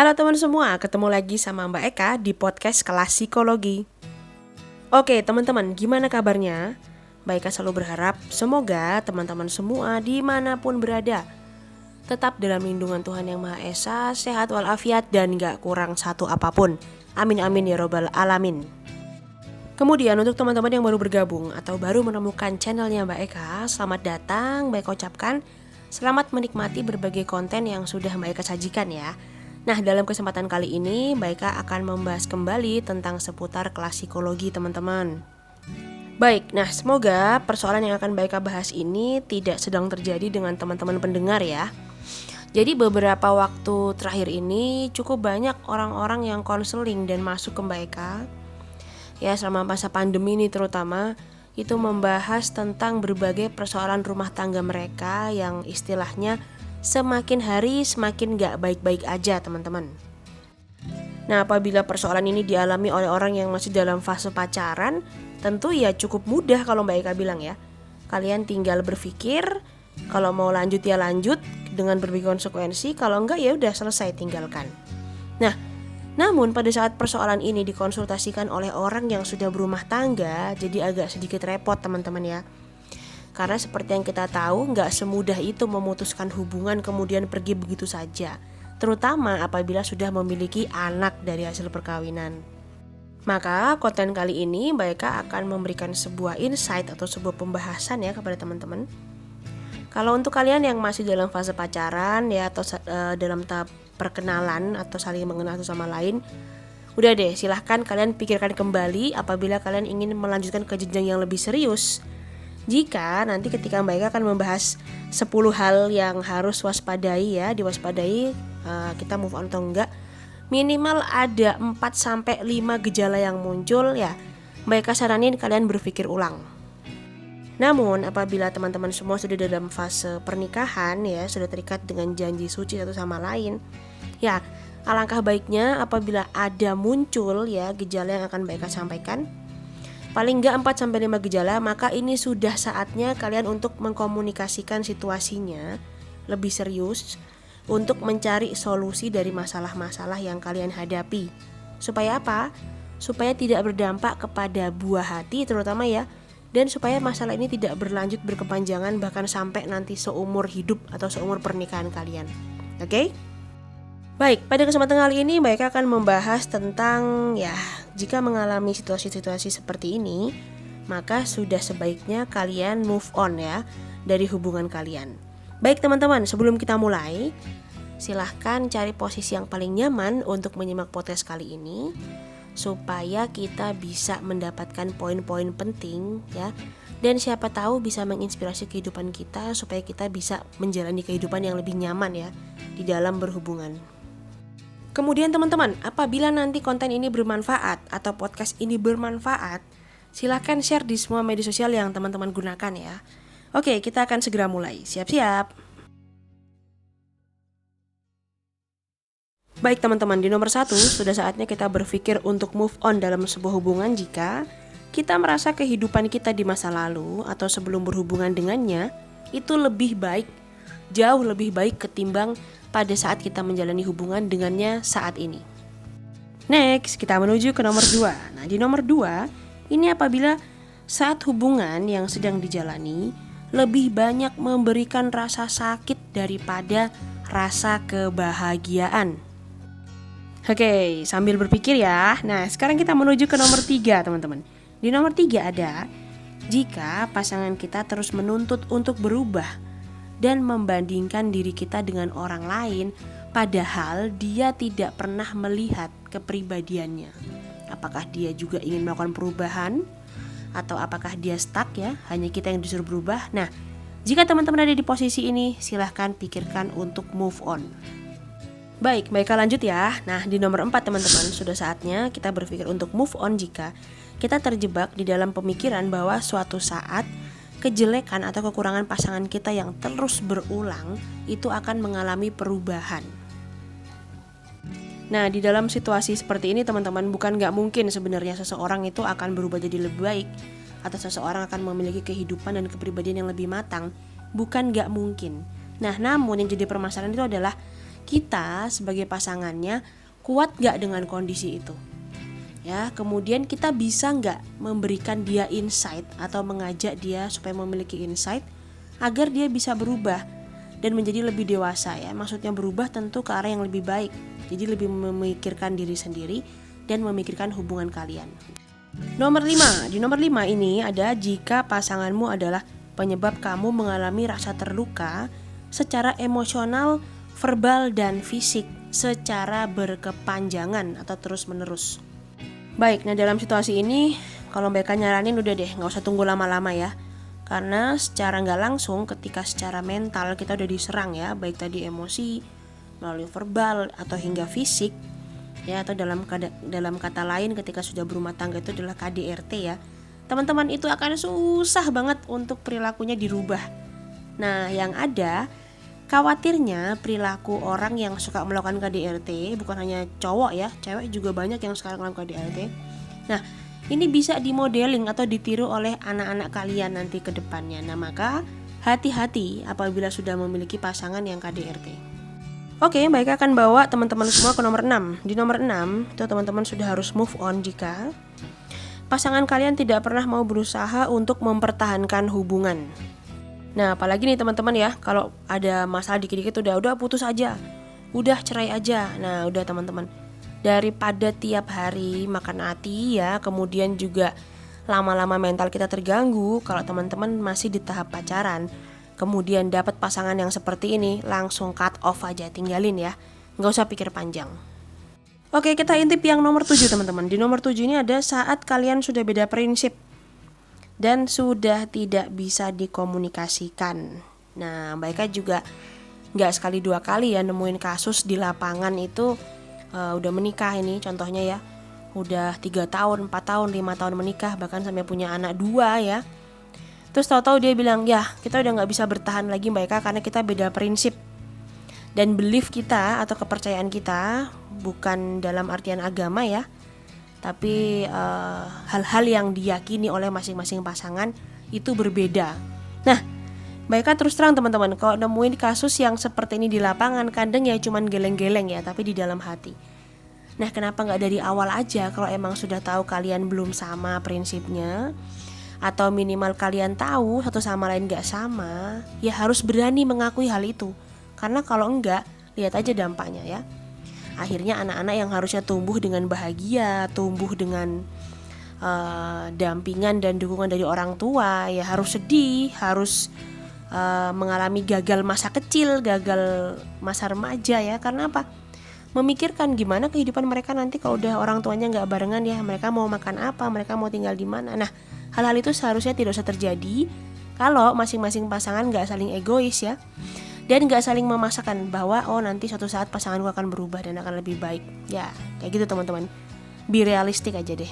Halo teman semua, ketemu lagi sama Mbak Eka di podcast Kelas Psikologi. Oke teman-teman, gimana kabarnya? Mbak Eka selalu berharap semoga teman-teman semua dimanapun berada tetap dalam lindungan Tuhan Yang Maha Esa, sehat walafiat dan gak kurang satu apapun. Amin amin ya robbal alamin. Kemudian untuk teman-teman yang baru bergabung atau baru menemukan channelnya Mbak Eka, selamat datang. Mbak Eka ucapkan selamat menikmati berbagai konten yang sudah Mbak Eka sajikan ya. Nah, dalam kesempatan kali ini Mbak Eka akan membahas kembali tentang seputar kelas psikologi teman-teman. Baik, nah semoga persoalan yang akan Mbak Eka bahas ini tidak sedang terjadi dengan teman-teman pendengar ya. Jadi beberapa waktu terakhir ini cukup banyak orang-orang yang konseling dan masuk ke Mbak Eka ya selama masa pandemi ini terutama itu membahas tentang berbagai persoalan rumah tangga mereka yang istilahnya semakin hari semakin gak baik-baik aja teman-teman. Nah apabila persoalan ini dialami oleh orang yang masih dalam fase pacaran, tentu ya cukup mudah kalau Mbak Eka bilang ya. Kalian tinggal berpikir, kalau mau lanjut ya lanjut dengan berbagai konsekuensi, kalau enggak ya udah selesai tinggalkan. Nah, namun pada saat persoalan ini dikonsultasikan oleh orang yang sudah berumah tangga, jadi agak sedikit repot teman-teman ya. Karena seperti yang kita tahu, gak semudah itu memutuskan hubungan kemudian pergi begitu saja. Terutama apabila sudah memiliki anak dari hasil perkawinan. Maka konten kali ini Mbak Eka akan memberikan sebuah insight atau sebuah pembahasan ya kepada teman-teman. Kalau untuk kalian yang masih dalam fase pacaran ya atau dalam tahap perkenalan atau saling mengenal satu sama lain, udah deh silahkan kalian pikirkan kembali apabila kalian ingin melanjutkan ke jenjang yang lebih serius. Jika nanti ketika Mbak Eka akan membahas 10 hal yang harus waspadai ya, diwaspadai kita move on atau enggak, minimal ada 4-5 gejala yang muncul ya, Mbak Eka saranin kalian berpikir ulang. Namun apabila teman-teman semua sudah dalam fase pernikahan ya, sudah terikat dengan janji suci satu sama lain, ya alangkah baiknya apabila ada muncul ya gejala yang akan Mbak Eka sampaikan, paling enggak 4-5 gejala, maka ini sudah saatnya kalian untuk mengkomunikasikan situasinya lebih serius untuk mencari solusi dari masalah-masalah yang kalian hadapi. Supaya apa? Supaya tidak berdampak kepada buah hati terutama ya, dan supaya masalah ini tidak berlanjut berkepanjangan bahkan sampai nanti seumur hidup atau seumur pernikahan kalian. Oke? Baik, pada kesempatan kali ini Mbak Eka akan membahas tentang ya, jika mengalami situasi-situasi seperti ini, maka sudah sebaiknya kalian move on ya dari hubungan kalian. Baik teman-teman, sebelum kita mulai, silahkan cari posisi yang paling nyaman untuk menyimak podcast kali ini supaya kita bisa mendapatkan poin-poin penting ya, dan siapa tahu bisa menginspirasi kehidupan kita supaya kita bisa menjalani kehidupan yang lebih nyaman ya di dalam berhubungan. Kemudian teman-teman, apabila nanti konten ini bermanfaat atau podcast ini bermanfaat, silahkan share di semua media sosial yang teman-teman gunakan ya. Oke, kita akan segera mulai. Siap-siap. Baik teman-teman, di nomor 1, sudah saatnya kita berpikir untuk move on dalam sebuah hubungan jika kita merasa kehidupan kita di masa lalu atau sebelum berhubungan dengannya itu lebih baik, jauh lebih baik ketimbang pada saat kita menjalani hubungan dengannya saat ini. Next, kita menuju ke nomor 2. Nah, di nomor 2, ini apabila saat hubungan yang sedang dijalani lebih banyak memberikan rasa sakit daripada rasa kebahagiaan. Oke, sambil berpikir ya. Nah, sekarang kita menuju ke nomor 3, teman-teman. Di nomor 3 ada, jika pasangan kita terus menuntut untuk berubah dan membandingkan diri kita dengan orang lain, padahal dia tidak pernah melihat kepribadiannya. Apakah dia juga ingin melakukan perubahan? Atau apakah dia stuck ya, hanya kita yang disuruh berubah? Nah, jika teman-teman ada di posisi ini, silahkan pikirkan untuk move on. Baik, baiklah lanjut ya. Nah, di nomor 4 teman-teman, sudah saatnya kita berpikir untuk move on jika kita terjebak di dalam pemikiran bahwa suatu saat kejelekan atau kekurangan pasangan kita yang terus berulang itu akan mengalami perubahan. Nah, di dalam situasi seperti ini teman-teman, bukan gak mungkin sebenarnya seseorang itu akan berubah jadi lebih baik atau seseorang akan memiliki kehidupan dan kepribadian yang lebih matang. Bukan gak mungkin. Nah, namun yang jadi permasalahan itu adalah kita sebagai pasangannya kuat gak dengan kondisi itu. Ya, kemudian kita bisa nggak memberikan dia insight atau mengajak dia supaya memiliki insight agar dia bisa berubah dan menjadi lebih dewasa ya. Maksudnya berubah tentu ke arah yang lebih baik. Jadi lebih memikirkan diri sendiri dan memikirkan hubungan kalian. Nomor 5. Di nomor 5 ini ada jika pasanganmu adalah penyebab kamu mengalami rasa terluka secara emosional, verbal dan fisik secara berkepanjangan atau terus-menerus. Baik, nah dalam situasi ini kalau mereka nyaranin udah deh gak usah tunggu lama-lama ya. Karena secara gak langsung ketika secara mental kita udah diserang ya, baik tadi emosi, melalui verbal atau hingga fisik ya, atau dalam kata lain ketika sudah berumah tangga itu adalah KDRT ya. Teman-teman itu akan susah banget untuk perilakunya dirubah. Nah yang ada khawatirnya perilaku orang yang suka melakukan KDRT, bukan hanya cowok ya, cewek juga banyak yang sekarang melakukan KDRT. Nah, ini bisa dimodeling atau ditiru oleh anak-anak kalian nanti ke depannya. Nah, maka hati-hati apabila sudah memiliki pasangan yang KDRT. Oke, baik, akan bawa teman-teman semua ke nomor 6. Di nomor 6, itu teman-teman sudah harus move on jika pasangan kalian tidak pernah mau berusaha untuk mempertahankan hubungan. Nah apalagi nih teman-teman ya, kalau ada masalah dikit-dikit udah putus aja, udah cerai aja. Nah udah teman-teman, daripada tiap hari makan hati ya, kemudian juga lama-lama mental kita terganggu. Kalau teman-teman masih di tahap pacaran, kemudian dapat pasangan yang seperti ini, langsung cut off aja, tinggalin ya, gak usah pikir panjang. Oke, kita intip yang nomor 7 teman-teman. Di nomor 7 ini ada saat kalian sudah beda prinsip dan sudah tidak bisa dikomunikasikan. Nah mereka juga gak sekali dua kali ya nemuin kasus di lapangan itu udah menikah ini contohnya ya, udah 3 tahun, 4 tahun, 5 tahun menikah, bahkan sampai punya anak 2 ya. Terus tahu-tahu dia bilang ya kita udah gak bisa bertahan lagi Mbak Eka karena kita beda prinsip. Dan belief kita atau kepercayaan kita bukan dalam artian agama ya, tapi hal-hal yang diyakini oleh masing-masing pasangan itu berbeda. Nah, mereka terus terang teman-teman, kalau nemuin kasus yang seperti ini di lapangan, kadang ya cuman geleng-geleng ya, tapi di dalam hati. Nah, kenapa gak dari awal aja kalau emang sudah tahu kalian belum sama prinsipnya, atau minimal kalian tahu satu sama lain gak sama, ya harus berani mengakui hal itu. Karena kalau enggak, lihat aja dampaknya ya. Akhirnya anak-anak yang harusnya tumbuh dengan bahagia, tumbuh dengan dampingan dan dukungan dari orang tua, ya harus sedih, harus mengalami gagal masa kecil, gagal masa remaja ya. Karena apa? Memikirkan gimana kehidupan mereka nanti kalau udah orang tuanya gak barengan ya, mereka mau makan apa, mereka mau tinggal di mana. Nah, hal-hal itu seharusnya tidak usah terjadi kalau masing-masing pasangan gak saling egois ya. Dan gak saling memaksakan bahwa oh nanti suatu saat pasanganku akan berubah dan akan lebih baik. Ya kayak gitu teman-teman, be realistik aja deh.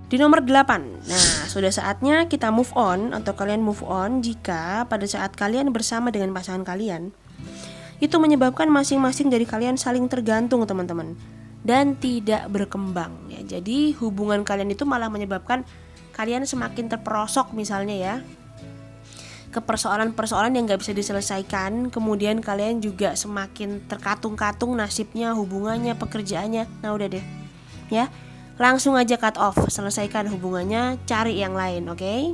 Di nomor 8, nah sudah saatnya kita move on atau kalian move on jika pada saat kalian bersama dengan pasangan kalian itu menyebabkan masing-masing dari kalian saling tergantung teman-teman dan tidak berkembang ya. Jadi hubungan kalian itu malah menyebabkan kalian semakin terperosok misalnya ya ke persoalan-persoalan yang gak bisa diselesaikan. Kemudian kalian juga semakin terkatung-katung nasibnya, hubungannya, pekerjaannya. Nah udah deh ya, langsung aja cut off, selesaikan hubungannya, cari yang lain, oke?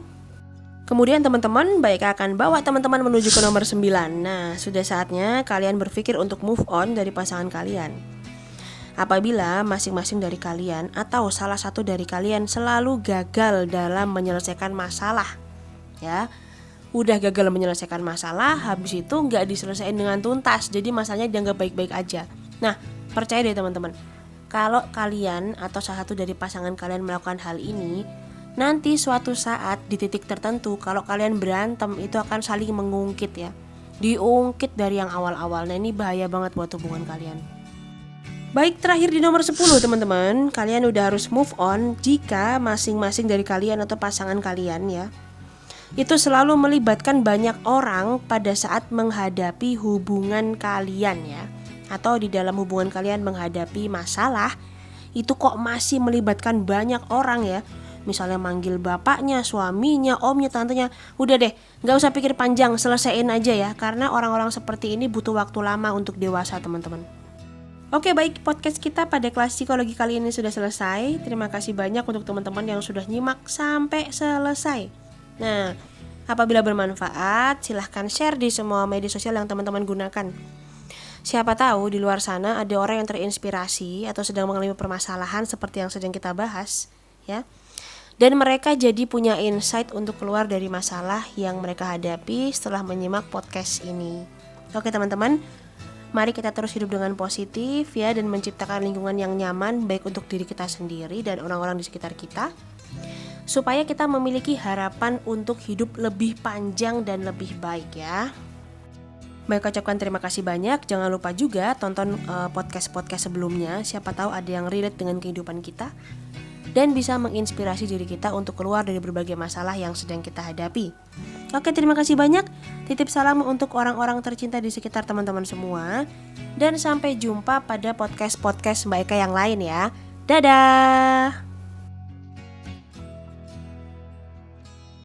Kemudian teman-teman, baik akan bawa teman-teman menuju ke nomor 9. Nah sudah saatnya kalian berpikir untuk move on dari pasangan kalian. Apabila masing-masing dari kalian atau salah satu dari kalian selalu gagal dalam menyelesaikan masalah ya, udah gagal menyelesaikan masalah, habis itu gak diselesaikan dengan tuntas, jadi masalahnya dianggap baik-baik aja. Nah percaya deh teman-teman, kalau kalian atau salah satu dari pasangan kalian melakukan hal ini, nanti suatu saat di titik tertentu kalau kalian berantem itu akan saling mengungkit ya, diungkit dari yang awal-awal. Nah ini bahaya banget buat hubungan kalian. Baik, terakhir di nomor 10 teman-teman, kalian udah harus move on jika masing-masing dari kalian atau pasangan kalian ya itu selalu melibatkan banyak orang pada saat menghadapi hubungan kalian ya, atau di dalam hubungan kalian menghadapi masalah itu kok masih melibatkan banyak orang ya. misalnya manggil bapaknya, suaminya, omnya, tantenya. Udah deh, gak usah pikir panjang, selesaiin aja ya. Karena orang-orang seperti ini butuh waktu lama untuk dewasa teman-teman. Oke, baik, podcast kita pada kelas psikologi kali ini sudah selesai. Terima kasih banyak untuk teman-teman yang sudah nyimak sampai selesai. Nah, apabila bermanfaat, silahkan share di semua media sosial yang teman-teman gunakan. Siapa tahu di luar sana ada orang yang terinspirasi atau sedang mengalami permasalahan seperti yang sedang kita bahas, ya. Dan mereka jadi punya insight untuk keluar dari masalah yang mereka hadapi setelah menyimak podcast ini. Oke teman-teman, mari kita terus hidup dengan positif ya, dan menciptakan lingkungan yang nyaman baik untuk diri kita sendiri dan orang-orang di sekitar kita, supaya kita memiliki harapan untuk hidup lebih panjang dan lebih baik ya. Baik, ucapkan terima kasih banyak. Jangan lupa juga tonton podcast-podcast sebelumnya. Siapa tahu ada yang relate dengan kehidupan kita dan bisa menginspirasi diri kita untuk keluar dari berbagai masalah yang sedang kita hadapi. Oke, terima kasih banyak. Titip salam untuk orang-orang tercinta di sekitar teman-teman semua. Dan sampai jumpa pada podcast-podcast Mbak Eka yang lain ya. Dadah!